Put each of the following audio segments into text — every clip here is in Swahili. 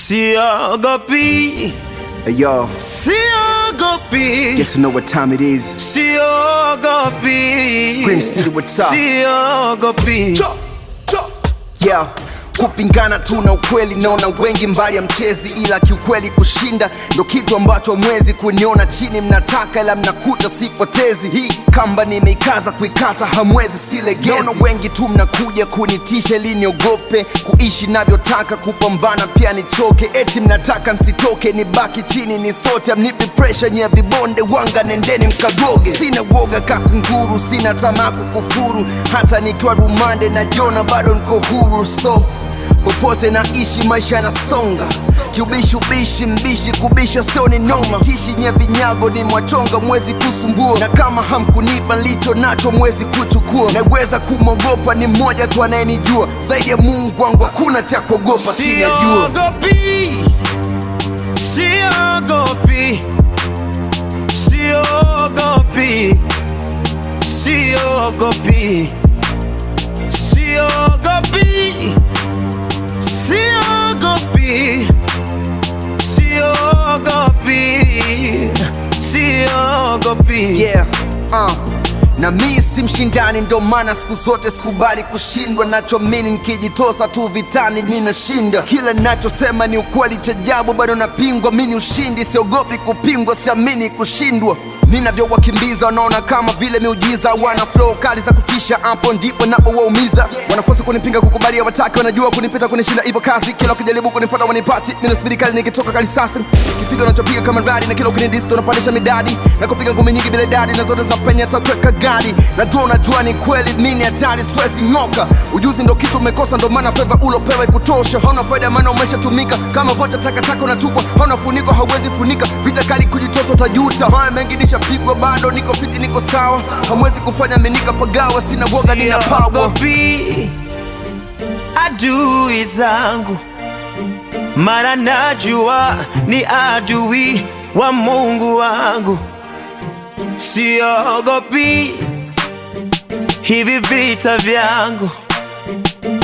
Siogopi. Hey yo, Siogopi. guess you know what time it is. Siogopi. Green City, what's up? Siogopi. Yeah, kupingana tu na ukweli, naona wengi mbali ya mchezi, ila kiukweli kushinda ndo kitu ambacho mwezi kuniona chini mnataka, ila mnakuta sipotezi. Hii kamba nimeikaza kuikata, hamwezi silegezi. Naona wengi tu mnakuja kunitisha ili niogope kuishi navyotaka, kupambana pia nichoke, eti mnataka nsitoke nibaki chini ni sote. Amnipi pressure nye vibonde wanga, nendeni mkagoge. Sina woga kakunguru, sina tamaa kukufuru, hata nikiwa rumande na jona bado niko huru. So popote naishi maisha yanasonga, kiubishi ubishi mbishi kubisha sio ni noma. Tishi nye vinyago ni mwachonga, mwezi kusumbua, na kama hamkunipa nilicho nacho mwezi kuchukua. Naweza kumogopa ni mmoja tu anayenijua, zaidi ya Mungu wangu hakuna cha kuogopa chini ya jua. Siogopi. Siogopi. Siogopi. Siogopi. Siogopi. Siogopi. Siogopi. Yeah, na mi si mshindani, ndo maana siku zote sikubali kushindwa. Nachoamini nikijitosa tu vitani ninashinda. Kila nachosema ni ukweli, cha ajabu bado napingwa. Mini ushindi, siogopi kupingwa, siamini kushindwa. Ninavyowakimbiza wanaona kama vile miujiza, wana flow kali za kutisha, hapo ndipo napowaumiza. Wanafosi kunipinga kukubalia wataki, wanajua kunipita kunishinda ipo kazi. Kila ukijaribu kunifuata wanipati, mimi nasubiri kali nikitoka karisasi. Kipiga unachopiga kama radi, na kila ukinidist unapandisha midadi, na kupiga ngumi nyingi bila dadi, na zote zinapenya hata kuweka gari. Najua ni kweli mimi hatari, siwezi ng'oka. Ujuzi ndo kitu umekosa, ndo maana favor ulopewa kutosha. Hauna faida maana umeshatumika, kama vocha takataka unatupwa. Hauna funiko hauwezi funika, vita kali kujitosa utajuta. Haya mengi nishapigwa, bado niko fiti niko sawa. Hamwezi kufanya mimi nikapagawa, sina woga nina power. Siogopi adui zangu, mara najua ni adui wa Mungu wangu. Siogopi hivi vita vyangu,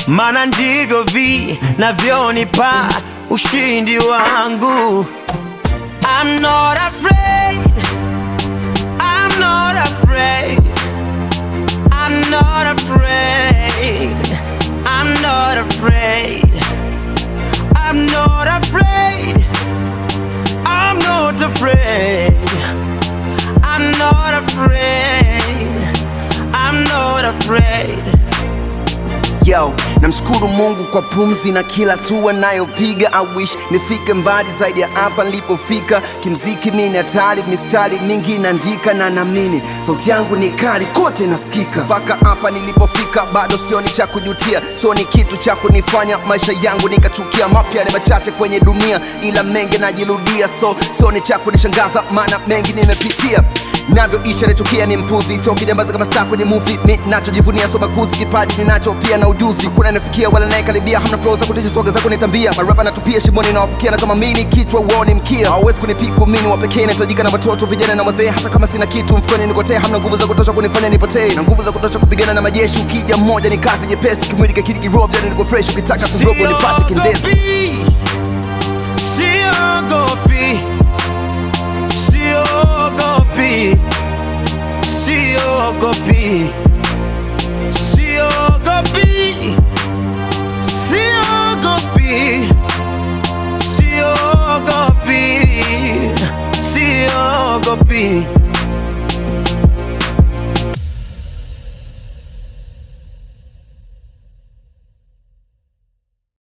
maana ndivyo vinavyonipa ushindi wangu. I'm not afraid. I'm not afraid. I'm not afraid. I'm not afraid. I'm not afraid. I'm not afraid. I'm not afraid. I'm not afraid. Yo, namshukuru Mungu kwa pumzi na kila hatua nayopiga. I wish nifike mbali zaidi ya hapa nilipofika. Kimziki mimi hatari, mistari mingi naandika, na naamini sauti yangu ni kali kote nasikika. Mpaka hapa nilipofika bado sioni cha kujutia, sioni kitu cha kunifanya maisha yangu nikachukia. Mapya ni machache kwenye dunia, ila mengi najirudia. So sioni cha kunishangaza, maana mengi nimepitia. Navyoisha nachukia ni mpuzi, sio kijambaza kama star kwenye movie. Mimi nachojivunia so makuzi, kipaji ninacho pia na ujuzi. Kuna nafikia wala naye karibia, hamna flow za kutisha, swaga za kunitambia. Marapa natupia shimoni na wafikia, na kama mimi kichwa uone mkia. Hawezi kunipiku mimi wa pekee, nahitajika na watoto vijana na wazee. Hata kama sina kitu mfukoni nikotea, hamna nguvu za kutosha kunifanya nipotee, na nguvu za kutosha kupigana na majeshi. Ukija mmoja ni kazi nyepesi, kimwili kakili kiroho vya niko fresh. Ukitaka kurobo nipate kindezi.